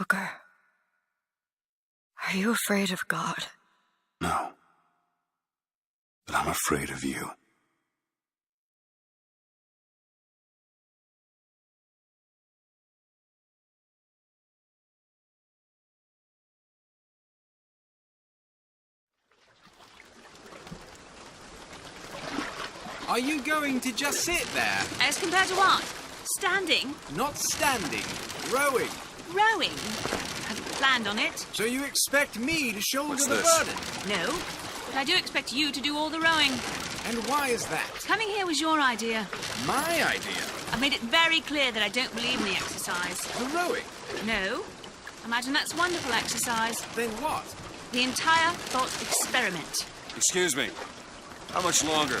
Booker, are you afraid of God? No. But I'm afraid of you. Are you going to just sit there? As compared to what? Standing? Not standing. Rowing. Rowing? Haven't planned on it. So you expect me to shoulder What's the this? burden? No. But I do expect you to do all the rowing. And why is that? Coming here was your idea. My idea? I've made it very clear that I don't believe in the exercise. The rowing? No. Imagine that's wonderful exercise. Then what? The entire thought experiment. Excuse me. How much longer?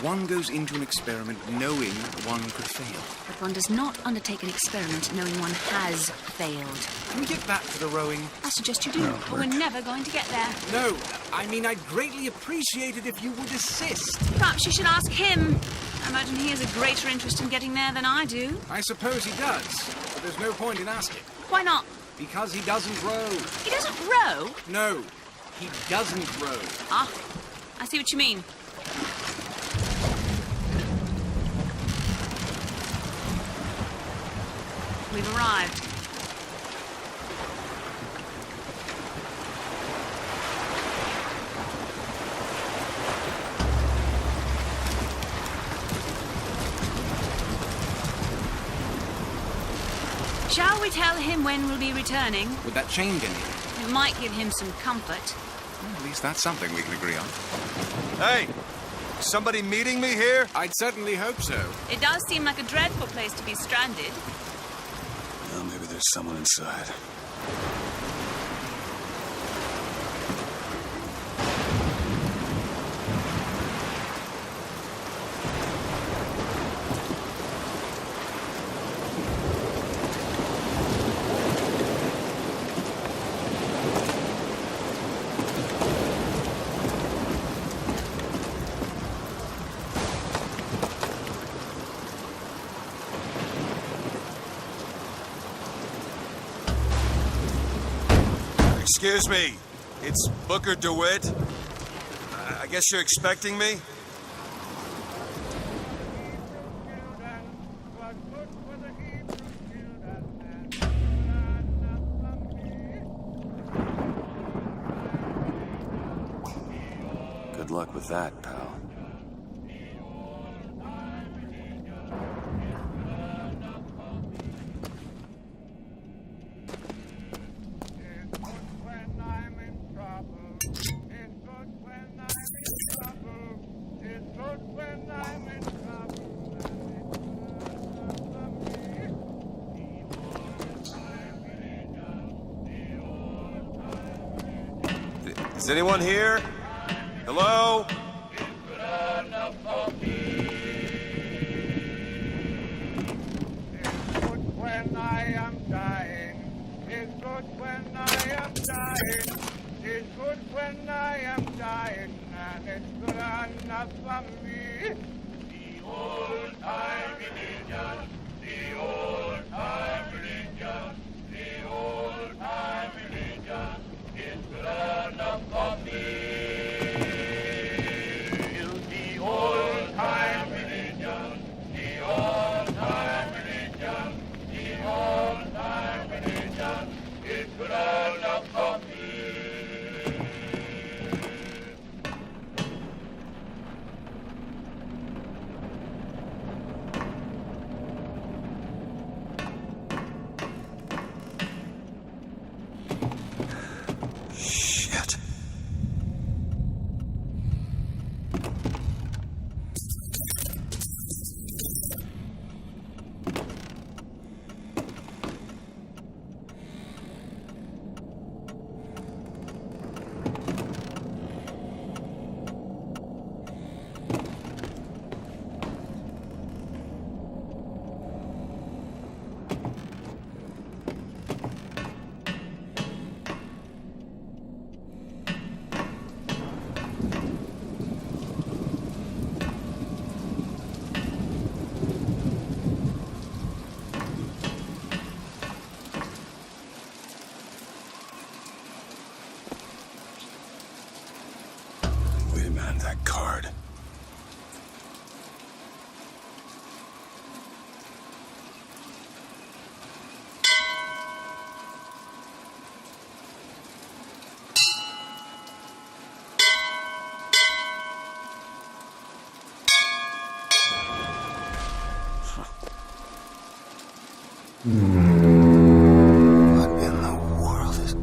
One goes into an experiment knowing one could fail. But one does not undertake an experiment knowing one has failed. Can we get back to the rowing? I suggest you do, No, but we're never going to get there. No, I mean I'd greatly appreciate it if you would assist. Perhaps you should ask him. I imagine he has a greater interest in getting there than I do. I suppose he does, but there's no point in asking. Why not? Because he doesn't row. He doesn't row. No, he doesn't row. Ah, I see what you mean. We've arrived. Shall we tell him when we'll be returning? Would that change anything? It might give him some comfort. Well, at least that's something we can agree on. Hey! Somebody meeting me here? I'd certainly hope so. It does seem like a dreadful place to be stranded. Well, maybe there's someone inside. Excuse me, it's Booker DeWitt. I guess you're expecting me? Good luck with that, pal. Is anyone here? Hello? When I am dying, it's good when I am dying, it's good when I am dying, and it's good enough for me. The old time religion, the old time religion, the old time religion, it's good enough for me. The old time religion, the old time religion, the old time religion, it's good enough for me. on, that card. What in the world is...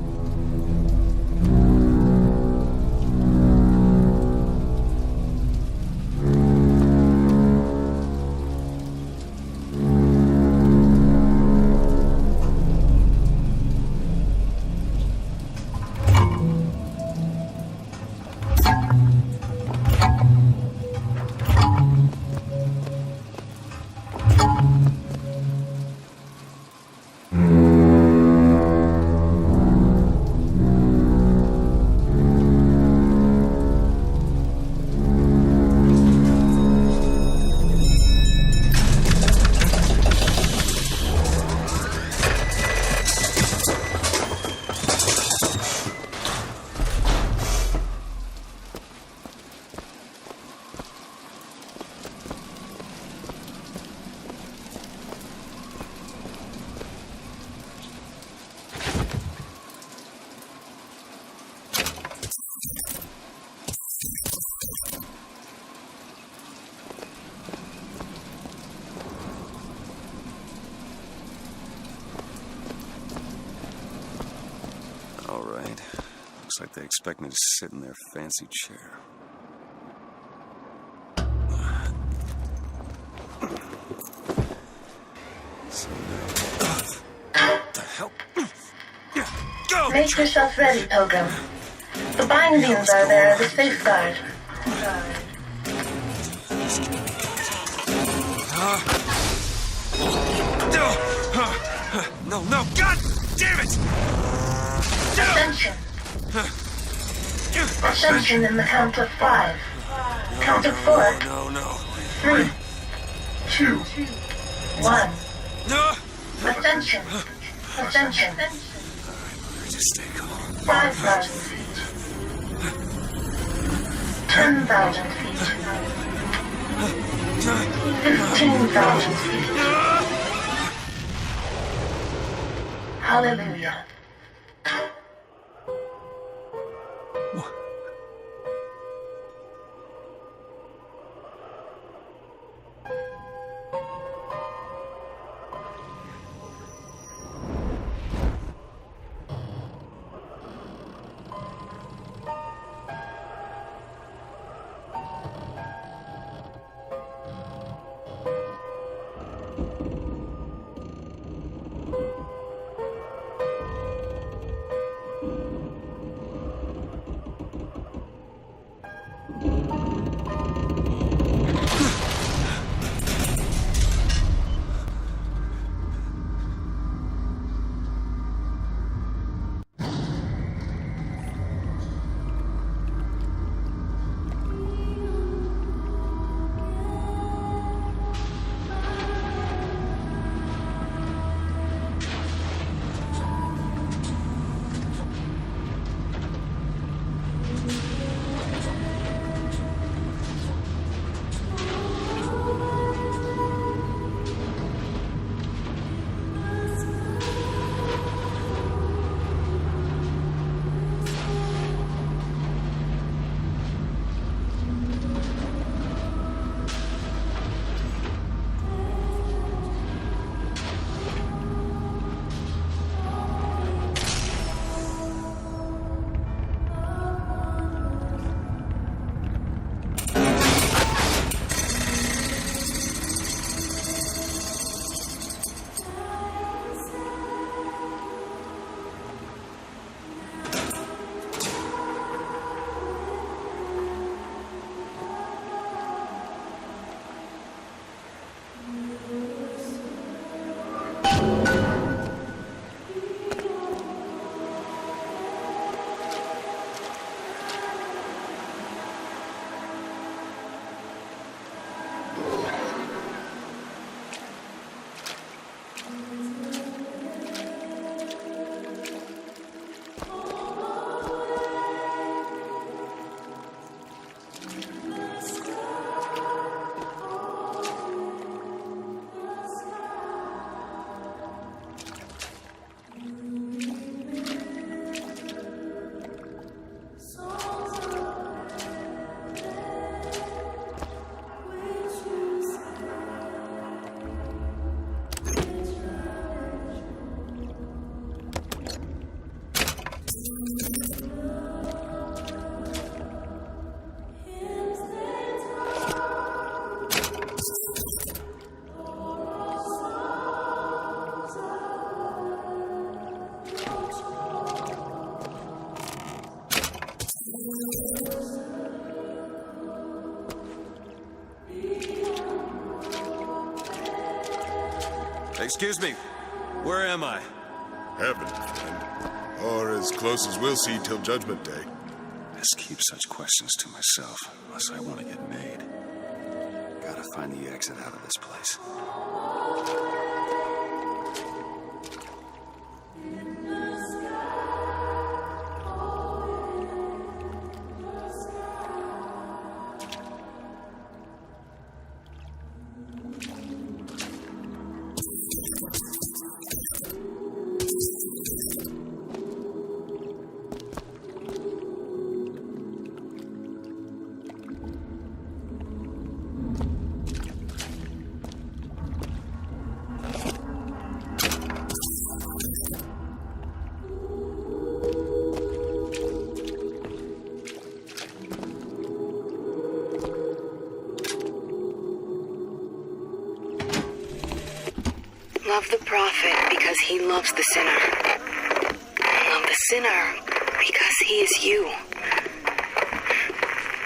All right. Looks like they expect me to sit in their fancy chair. So now... What the hell? Go! Make yourself ready, Pilgrim. The bindings are there as a safeguard. No, no, God damn it! Ascension. Ascension in the count of 5. Count of 4. No. 3, 2, 1. No! Ascension. Ascension. Just stay calm. 5,000 feet. 10,000 feet. 15,000 feet. Hallelujah. Excuse me, where am I? Heaven, friend. Or as close as we'll see till Judgment Day. Best keep such questions to myself, unless I want to get made. Gotta find the exit out of this place. Love the prophet because he loves the sinner. Love the sinner because he is you.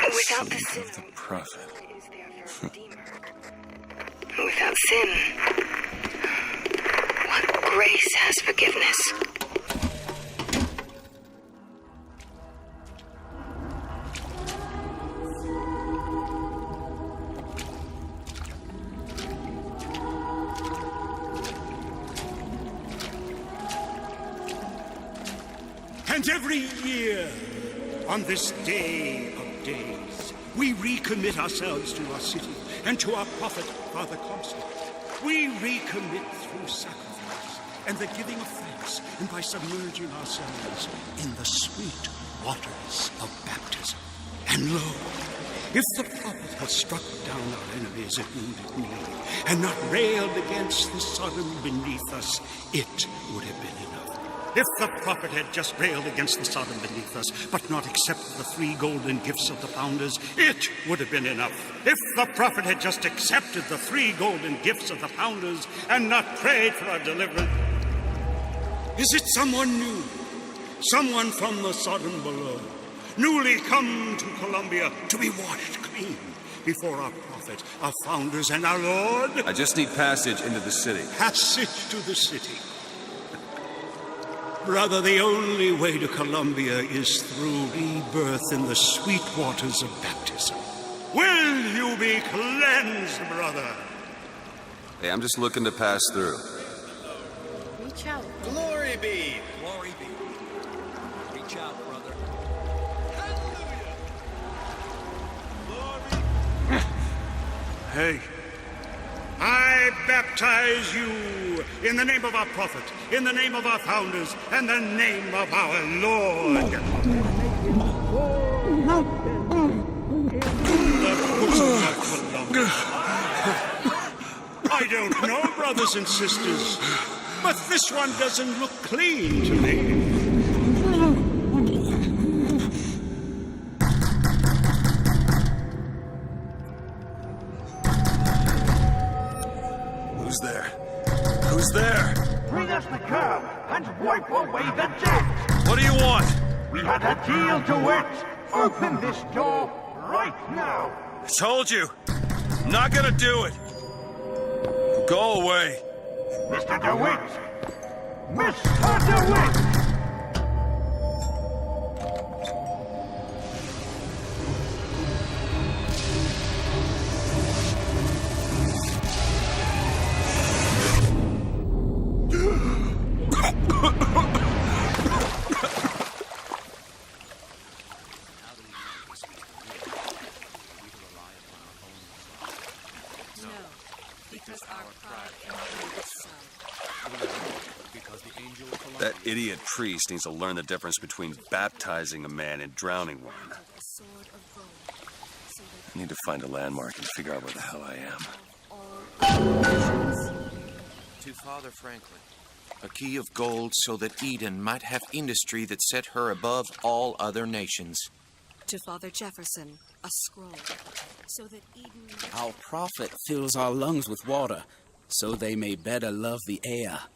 Without the sinner, The prophet. is there for redeemer. Without sin, what grace has forgiveness? And every year, on this day of days, we recommit ourselves to our city and to our prophet, Father Comstock. We recommit through sacrifice and the giving of thanks, and by submerging ourselves in the sweet waters of baptism. And lo, if the prophet had struck down our enemies at wounded knee and not railed against the Sodom beneath us, it would have been enough. If the prophet had just railed against the Sodom beneath us, but not accepted the 3 golden gifts of the founders, it would have been enough. If the prophet had just accepted the 3 golden gifts of the founders and not prayed for our deliverance. Is it someone new? Someone from the Sodom below, newly come to Columbia to be washed clean before our prophet, our founders, and our Lord? I just need passage into the city. Passage to the city. Brother, the only way to Columbia is through rebirth in the sweet waters of baptism. Will you be cleansed, brother? Hey, I'm just looking to pass through. Reach out. Glory be! Glory be. Reach out, brother. Hey, I baptize you in the name of our prophet, in the name of our founders, and the name of our Lord. I don't know, brothers and sisters, but this one doesn't look clean to me. Who's there? Who's there? Bring us the curb and wipe away the debt. What do you want? We had a deal to it. Open this door right now. I told you. I'm not gonna do it. Go away. Mr. DeWitt! Mr. DeWitt! That idiot priest needs to learn the difference between baptizing a man and drowning one. I need to find a landmark and figure out where the hell I am. To Father Franklin, a key of gold so that Eden might have industry that set her above all other nations. To Father Jefferson, a scroll, so that Eden... Our prophet fills our lungs with water, so they may better love the air.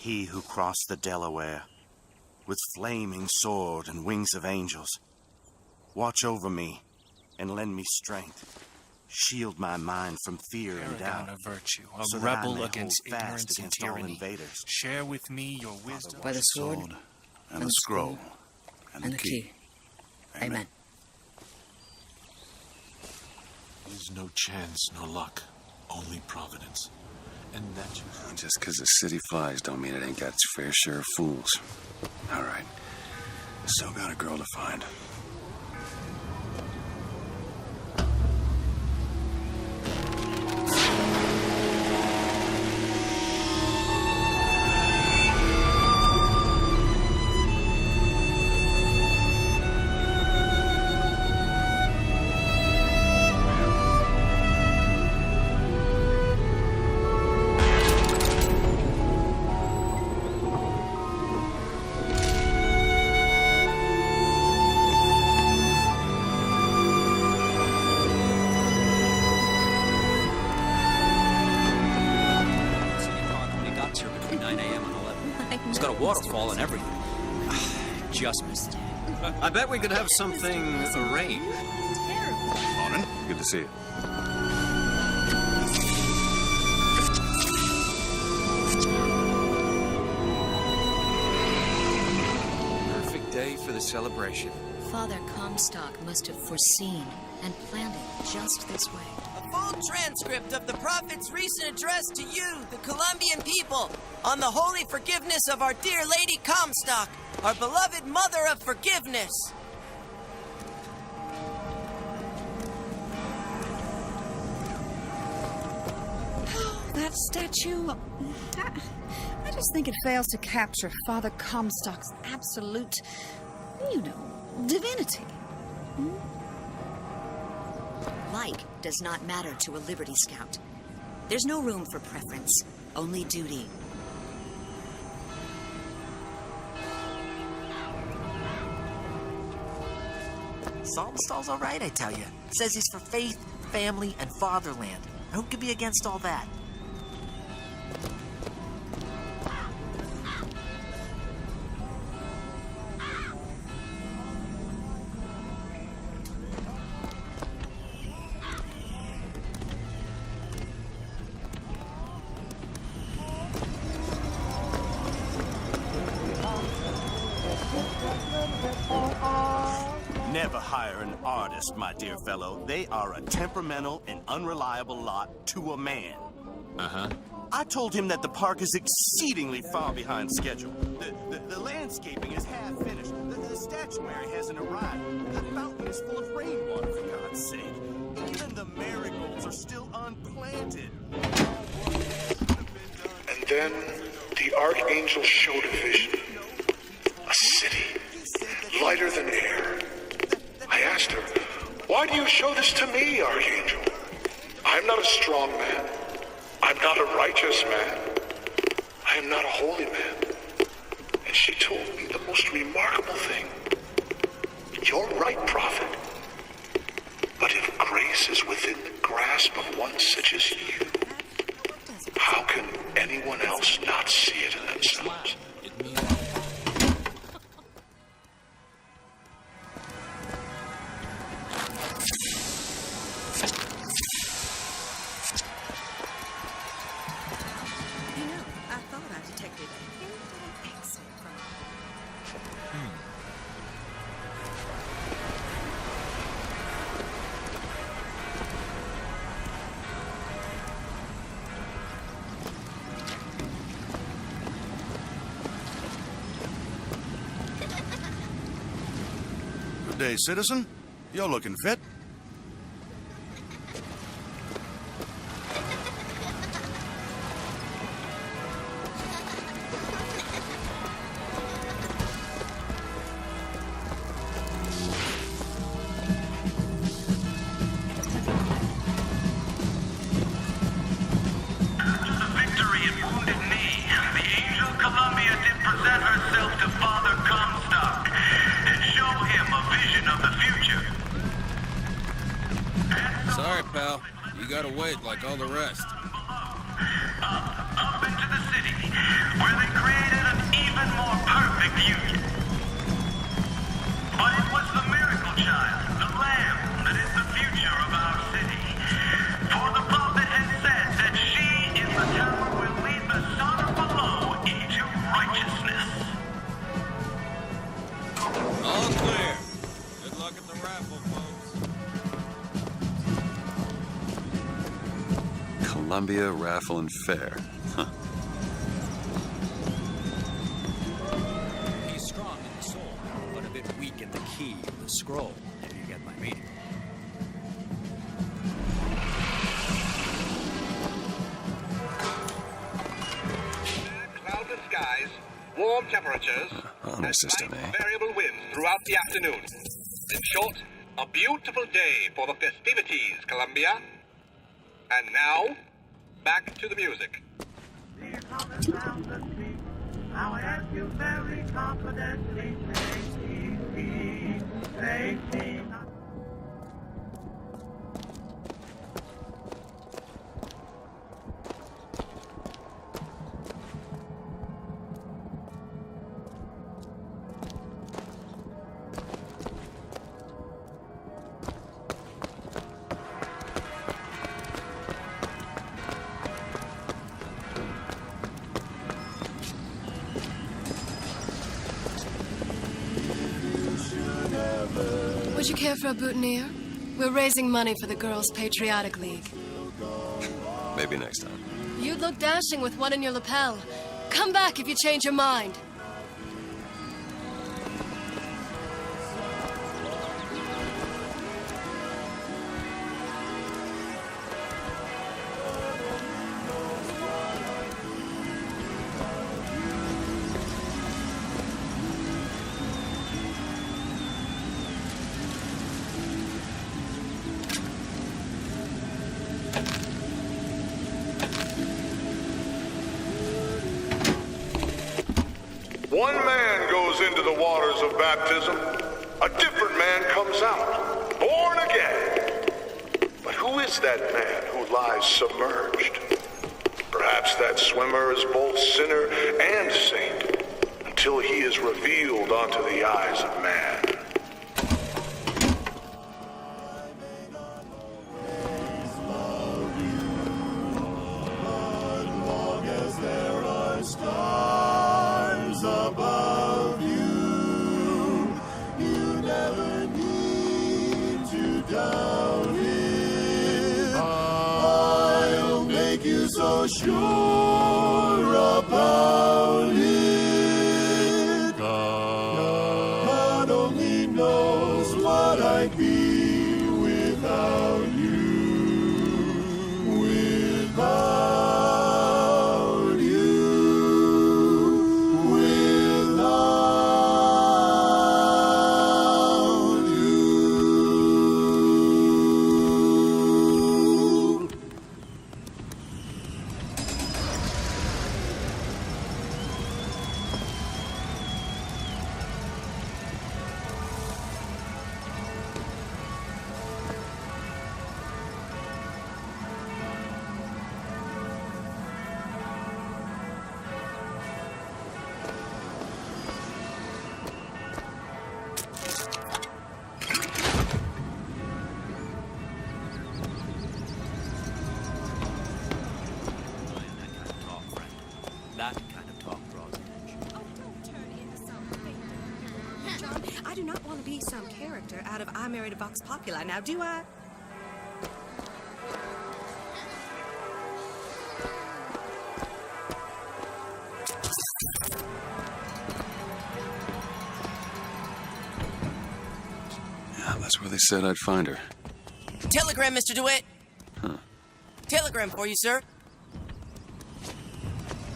He who crossed the Delaware, with flaming sword and wings of angels. Watch over me and lend me strength. Shield my mind from fear and doubt. A virtue, a so that I rebel may against hold fast ignorance and against all tyranny. invaders. Share with me your wisdom. By the sword and the scroll and the key. Amen. There's no chance, no luck, only providence. And that just because the city flies don't mean it ain't got its fair share of fools. All right. Still got a girl to find. Waterfall and everything. Just missed it. I bet we could have something arranged. Morning. Good to see you. Perfect day for the celebration. Father Comstock must have foreseen and planned it just this way. Full transcript of the Prophet's recent address to you, the Columbian people, on the holy forgiveness of our dear Lady Comstock, our beloved Mother of Forgiveness. That statue, I just think it fails to capture Father Comstock's absolute, divinity. Like does not matter to a Liberty Scout. There's no room for preference, only duty. Saltonstall's all right, I tell you. Says he's for faith, family, and fatherland. Who could be against all that? Never hire an artist, my dear fellow. They are a temperamental and unreliable lot to a man. Uh-huh. I told him that the park is exceedingly far behind schedule. The landscaping is half finished. The statuary hasn't arrived. The fountain is full of rainwater, for God's sake. Even the marigolds are still unplanted. And then the Archangel showed a vision. A city, lighter than air. I asked her, "Why do you show this to me, Archangel? I'm not a strong man. I'm not a righteous man. I am not a holy man." And she told me the most remarkable thing. "You're right, prophet. But if grace is within the grasp of one such as you, how can anyone else not see it in themselves?" Good day, citizen. You're looking fit. Sorry, pal. You gotta wait like all the rest. Up into the city, where they create Columbia Raffle and Fair. Huh. He's strong in the soul, but a bit weak in the key of the scroll, if you get my meaning. Cloudless skies, warm temperatures, Honor system, eh? variable winds throughout the afternoon. In short, a beautiful day for the festivities, Columbia. And now, back to the music. I'll ask you very confidently, say me. Would you care for a boutonniere? We're raising money for the Girls' Patriotic League. Maybe next time. You'd look dashing with one in your lapel. Come back if you change your mind. One man goes into the waters of baptism, a different man comes out, born again. But who is that man who lies submerged? Perhaps that swimmer is both sinner and saint, until he is revealed unto the eyes of man. Above you, you never need to doubt it. I'll make you so sure about it. God only knows what I'd be without you. Without That kind of talk draws attention. Oh, don't turn into some fake. John, I do not want to be some character out of I Married a Vox Populi, now do I? Yeah, that's where they said I'd find her. Telegram, Mr. DeWitt. Huh. Telegram for you, sir.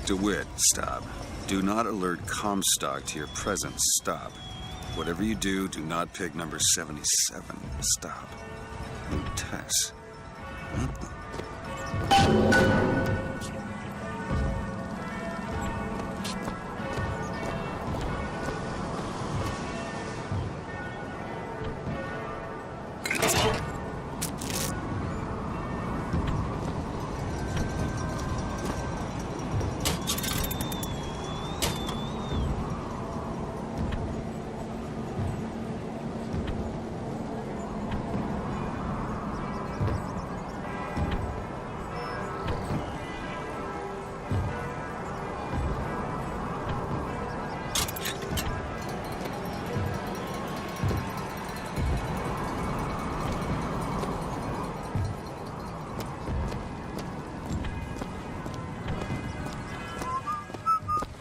DeWitt, stop. Do not alert Comstock to your presence. Stop. Whatever you do, do not pick number 77. Stop. Oh, Tess. What the...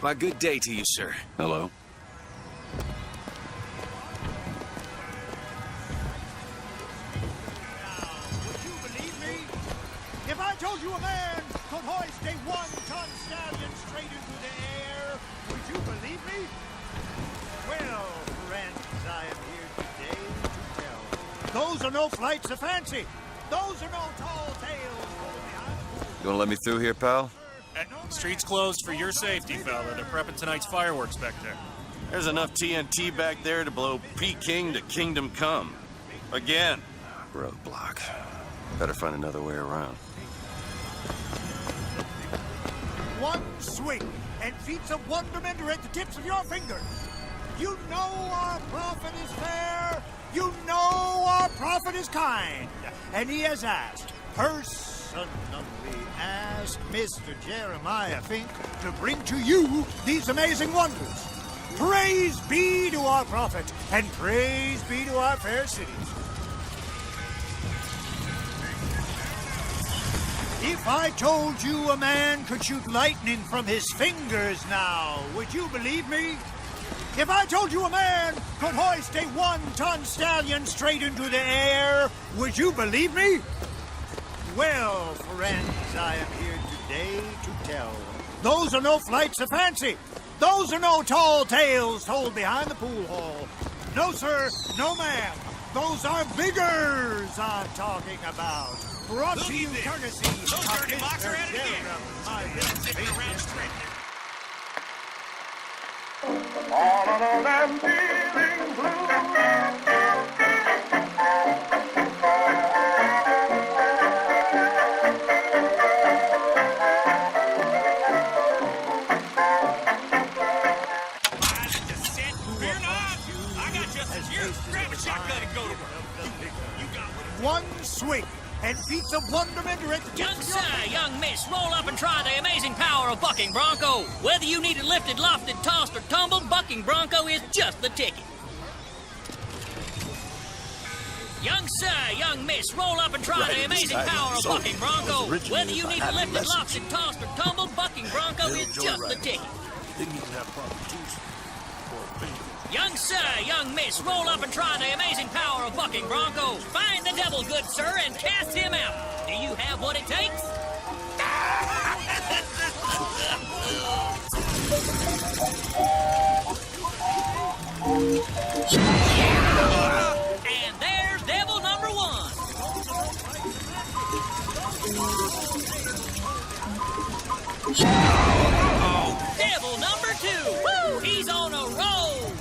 Why, good day to you, sir. Hello. Would you believe me? If I told you a man could hoist a 1-ton stallion straight into the air, would you believe me? Well, friends, I am here today to tell. Those are no flights of fancy. Those are no tall tales. You gonna let me through here, pal? Street's closed for your safety, fella. They're prepping tonight's fireworks back there. There's enough TNT back there to blow Peking to Kingdom Come. Again. Roadblock. Better find another way around. One swing, and feats of wonderment are at the tips of your fingers. You know our prophet is fair. You know our prophet is kind. And he has asked, personally asked Mr. Jeremiah Fink to bring to you these amazing wonders. Praise be to our prophet, and praise be to our fair cities. If I told you a man could shoot lightning from his fingers now, would you believe me? If I told you a man could hoist a 1-ton stallion straight into the air, would you believe me? Well, friends, I am here today to tell. Those are no flights of fancy. Those are no tall tales told behind the pool hall. No, sir, no, ma'am. Those are biggers I'm talking about. Brought to you courtesy of Mr. All of them feeling blue. One swing, and feats of wonderment are at the Young sir, young miss, roll up and try the amazing power of bucking bronco. Whether you need it lifted, lofted, tossed, or tumbled, bucking bronco is just the ticket. Young sir, young miss, roll up and try the amazing power of bucking bronco. Whether you need it lifted, lofted, tossed, or tumbled, bucking bronco is just the ticket. Didn't even have prostitution or a baby. Young sir, young miss, roll up and try the amazing power of bucking bronco. Find the devil, good sir, and cast him out. Do you have what it takes? And there's devil number one. Devil number two. Woo! He's on a roll.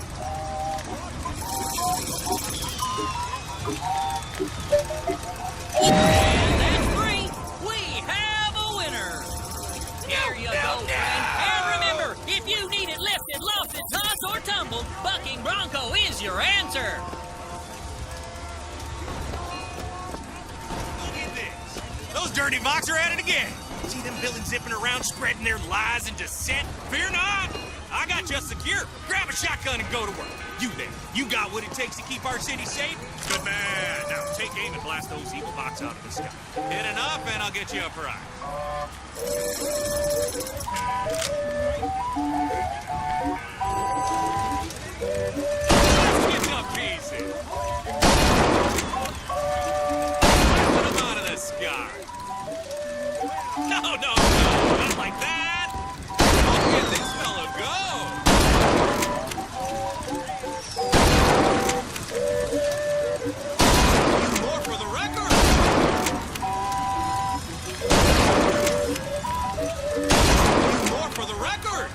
And that's three. We have a winner. Here you go, friend. And remember, if you need it lifted, lofted, tossed, or tumbled, bucking bronco is your answer. Look at this. Those dirty Vox are at it again. See them villains zipping around, spreading their lies and dissent? Fear not. I got you secure. Grab a shotgun and go to work. You there. You got what it takes to keep our city safe? Good man. Now take aim and blast those evil bots out of the sky. Hit enough and I'll get you a prize. Let's get some pieces. Put them out of the sky. No, not like that. Don't get this fella go. More for the record. More for the record.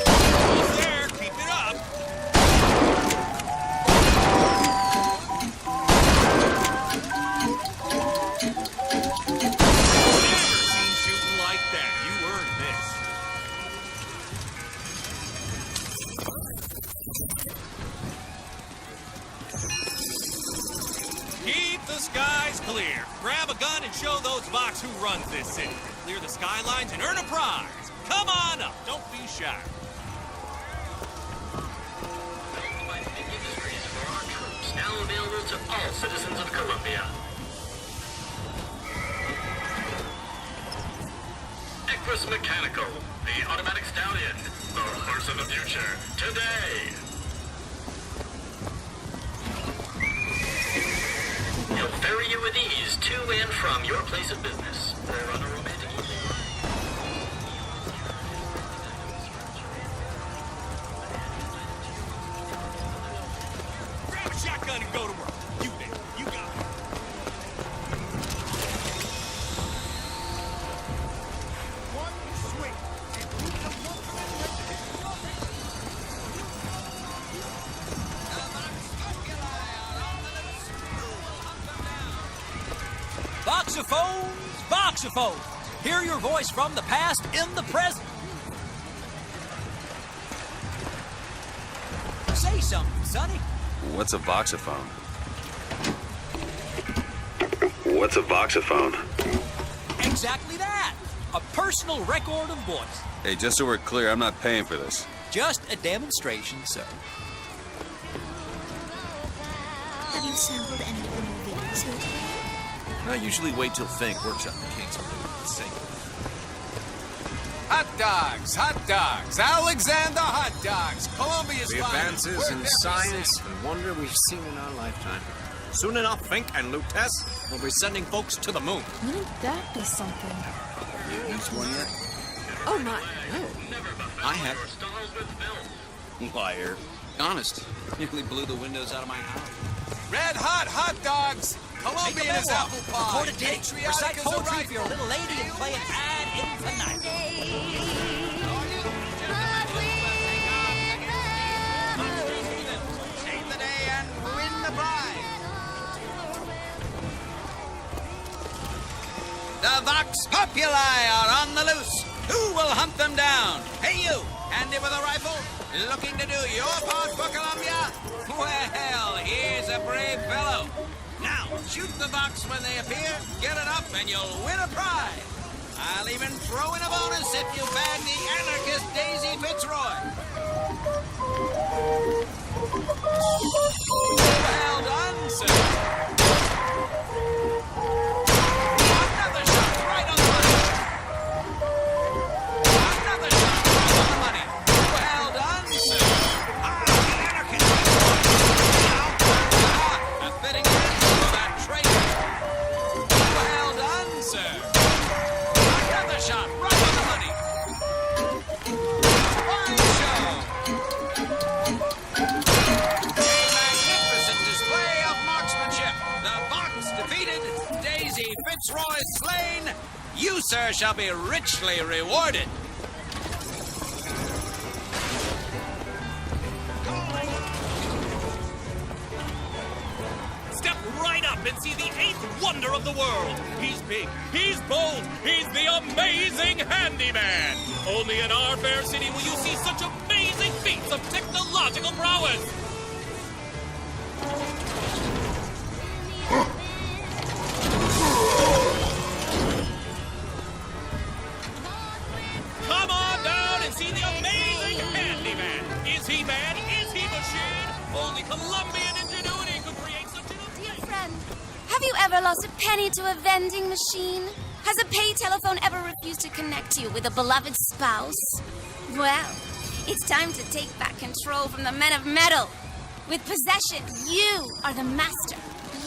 Almost there. Keep it up. Never seen shooting like that. You earned this. Keep the skies clear. Grab a gun and show those Vox who runs this city. Clear the skylines and earn a prize. Come on up. Don't be shy. Now available to all citizens of Columbia. Opus Mechanical, the automatic stallion, the horse of the future, today. He'll ferry you with ease to and from your place of business or on a romantic evening. Grab a shotgun and go to work. You there. You got it. Voxophones! Hear your voice from the past in the present. Say something, Sonny. What's a voxophone? What's a voxophone? Exactly that. A personal record of voice. Hey, just so we're clear, I'm not paying for this. Just a demonstration, sir. Have you sampled any of the new videos here today? I usually wait till Fink works out the kinks. Hot dogs, Alexander hot dogs, Columbia's The advances in science and wonder we've seen in our lifetime. Soon enough, Fink and Lutess will be sending folks to the moon. Wouldn't that be something? You used one yet? Oh my, no. I have. Liar. Honest. Nearly blew the windows out of my house. red hot dogs, Columbian is apple pie, Record a ditty, recite poetry for your little lady, and play an ad infinitum. Save the day and win the prize. The Vox Populi are on the loose. Who will hunt them down? Hey, you, handy with a rifle, looking to do your part for Columbia? Well, here's a brave fellow. Now, shoot the Vox when they appear, get it up, and you'll win a prize. I'll even throw in a bonus if you bag the anarchist Daisy Fitzroy. Well done, sir. Another shot right on the money. Another shot right on the money. Well done, sir. The anarchist. Now, a fitting end for that traitor. Well done, sir. Another shot right on the money. Fine show. A magnificent display of marksmanship. The Vox defeated, Daisy Fitzroy slain. You, sir, shall be richly rewarded. Step right up and see the eighth wonder of the world. He's big, he's bold, he's the amazing handyman. Only in our fair city will you see such amazing feats of technological prowess. Come on down and see the amazing handyman. Is he man? Is he machine? Only Columbian ingenuity could create such an amazing... Friend, have you ever lost a penny to a vending machine? Has a pay telephone ever refused to connect you with a beloved spouse? Well, it's time to take back control from the men of metal. With possession, you are the master.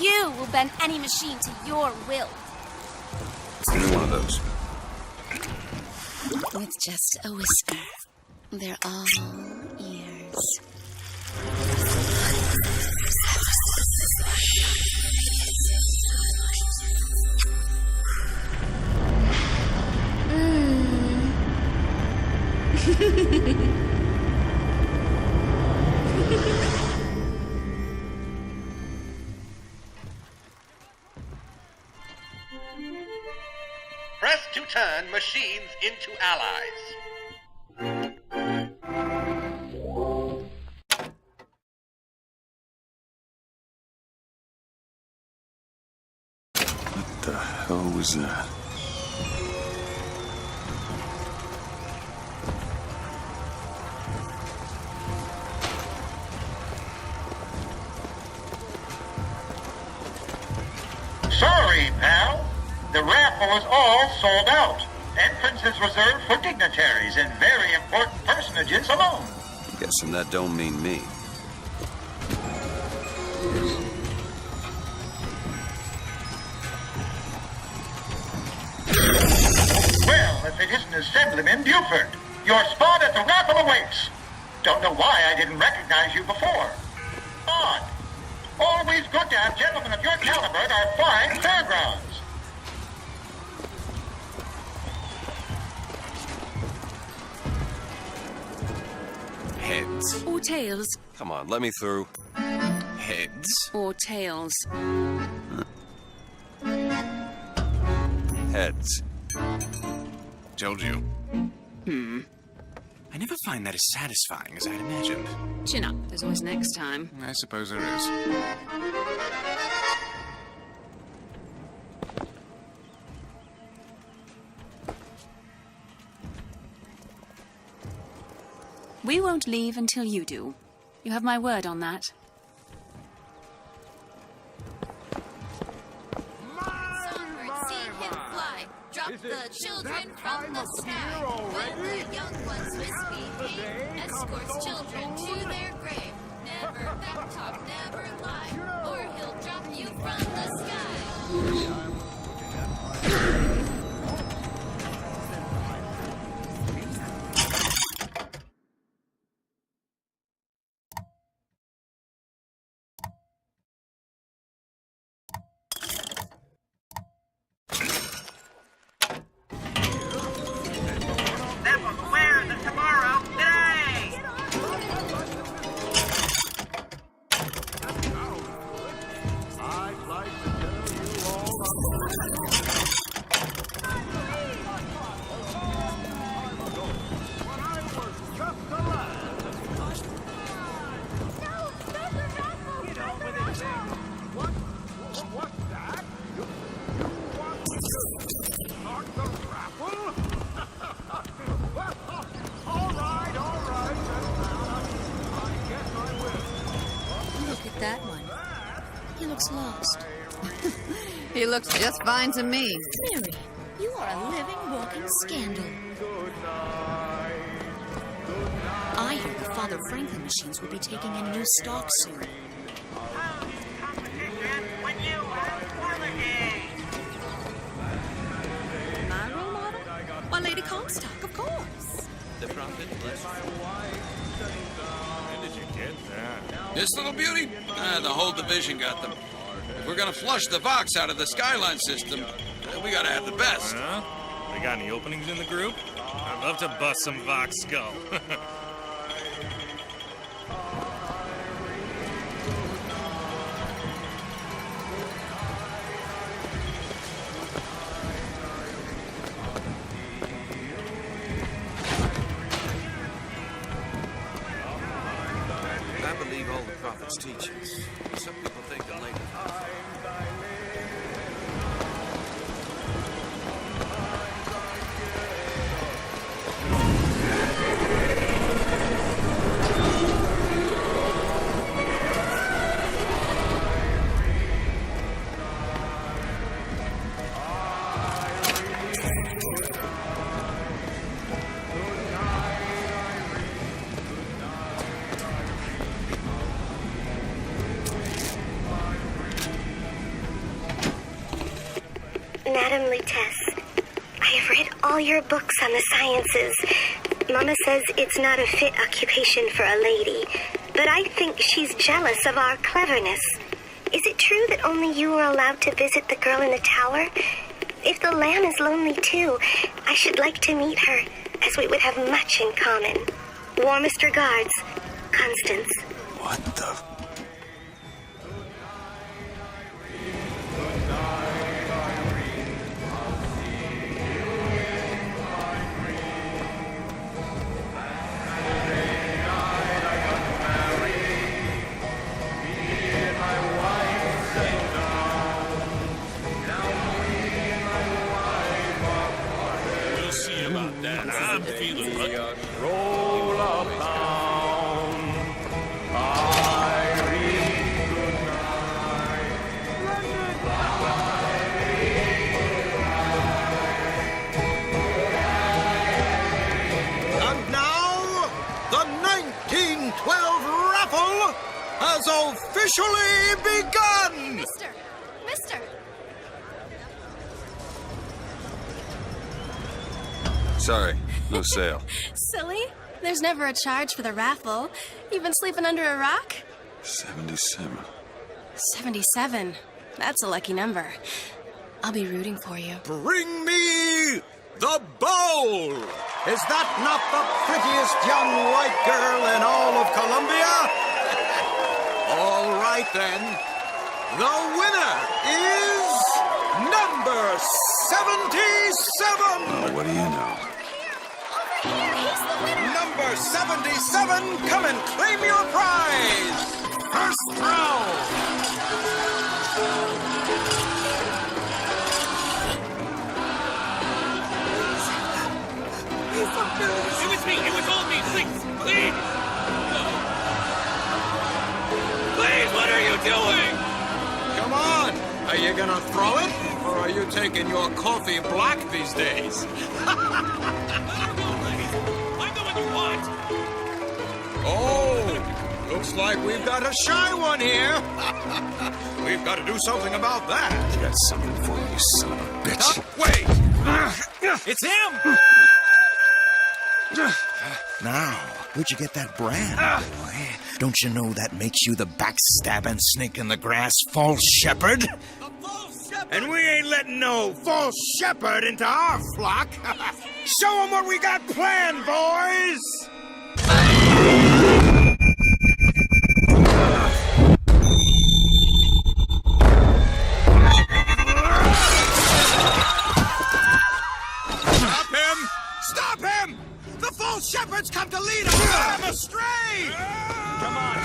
You will bend any machine to your will. Give me one of those. With just a whisper, they're all ears. Press to turn machines into allies. What the hell was that? Sorry, pal. The raffle is all sold out. Entrance is reserved for dignitaries and very important personages alone. Guessing that don't mean me. Well, if it isn't Assemblyman Buford, your spot at the raffle awaits. Don't know why I didn't recognize you before. Odd. Always good to have gentlemen of your caliber at our fine fairgrounds. Heads. Or tails. Come on, let me through. Heads. Or tails. Heads. Told you. I never find that as satisfying as I'd imagined. Chin up. There's always next time. I suppose there is. We won't leave until you do. You have my word on that. Songbird, see him fly. Drop the children from the sky. When the young ones misbehave, escorts children to their grave. Never backtalk, never lie, or he'll drop you from the sky. That one. He looks lost. He looks just fine to me. Mary, you are a living, walking scandal. I hear the Father Franklin machines will be taking in new stock soon. My role model? Why, Lady Comstock, of course. The prophet bless you. When did you get that? This little beauty? The whole division got them. If we're gonna flush the Vox out of the Skyline system, we gotta have the best. Huh? They got any openings in the group? I'd love to bust some Vox skull. I believe all the prophet's teachings. Some people think the later. Madam Lutess, I have read all your books on the sciences. Mama says it's not a fit occupation for a lady, but I think she's jealous of our cleverness. Is it true that only you are allowed to visit the girl in the tower? If the lamb is lonely too, I should like to meet her, as we would have much in common. Warmest regards, Constance. What the... We'll see about that. I'm feeling lucky. Roll upon. I has officially begun! Mister! Sorry, no sale. Silly. There's never a charge for the raffle. You've been sleeping under a rock? 77. 77. That's a lucky number. I'll be rooting for you. Bring me the bowl! Is that not the prettiest young white girl in all of Columbia? All right, then. The winner is number 77! Oh, what do you know? Number 77, come and claim your prize! First throw! It was me! It was all me! Please! Please! Please, what are you doing? Come on! Are you gonna throw it? Or are you taking your coffee black these days? I'm the one you want! Oh! Looks like we've got a shy one here! We've got to do something about that! I got something for you, son of a bitch. Wait! It's him! Now, where'd you get that brand, boy? Don't you know that makes you the backstabbing snake in the grass false shepherd? And we ain't letting no false shepherd into our flock. Show them what we got planned, boys! Stop him! Stop him! The false shepherd's come to lead us astray! Come on!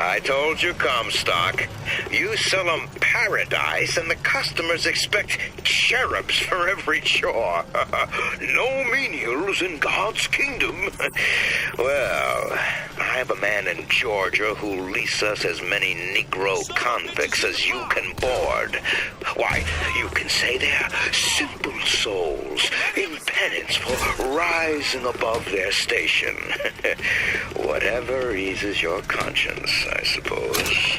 I told you, Comstock. You sell them paradise, and the customers expect cherubs for every chore. No menials in God's kingdom. Well, I have a man in Georgia who'll lease us as many Negro convicts as you can board. Why, you can say they're simple souls in penance for rising above their station. Whatever eases your conscience, I suppose.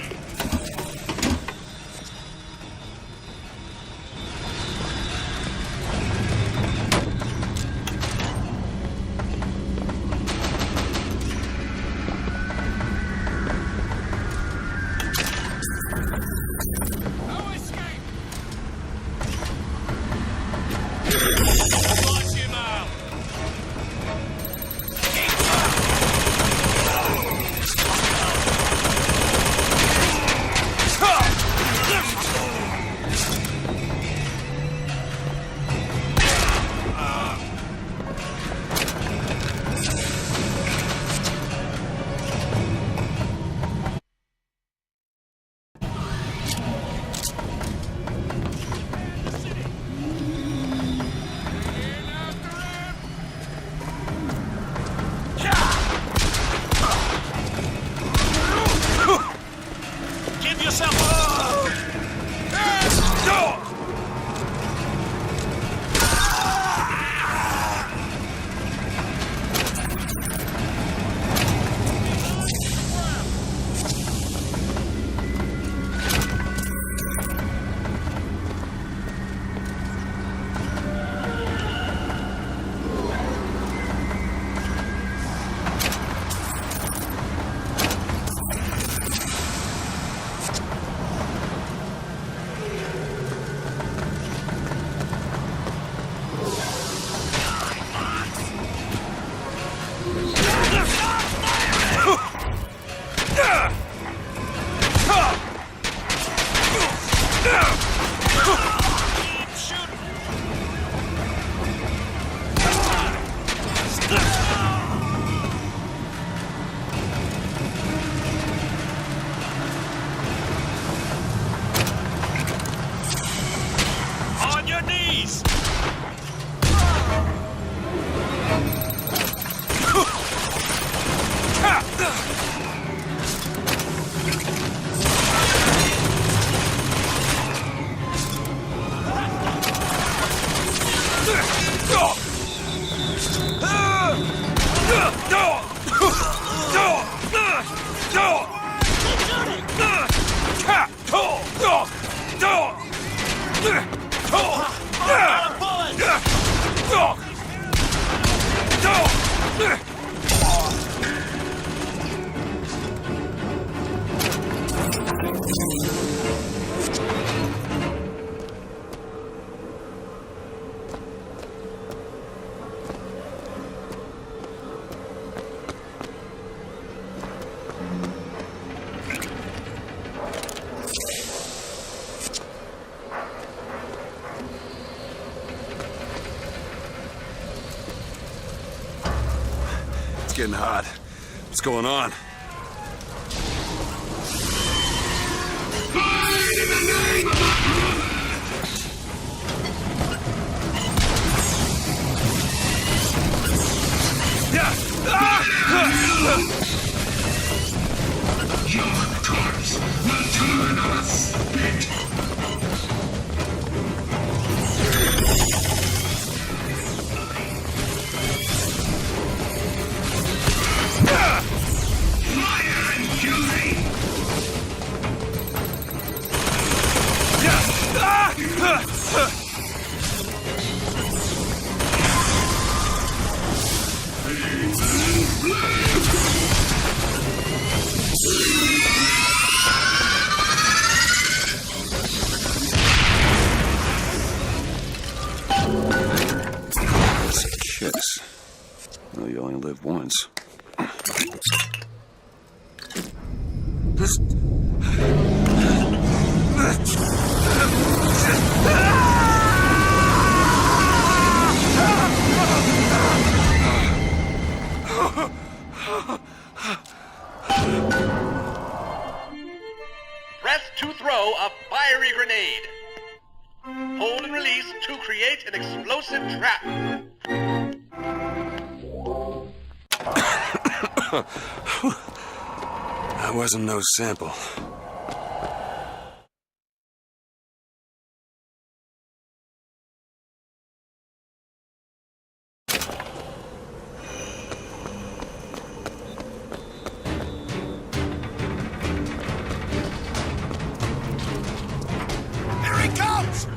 please! It's getting hot. What's going on? Your corpse will turn us spit. Fire and fury! It's a kiss. Well, you only live once. Press to throw a fiery grenade. Hold and release to create an explosive trap. That wasn't no sample. Here he comes!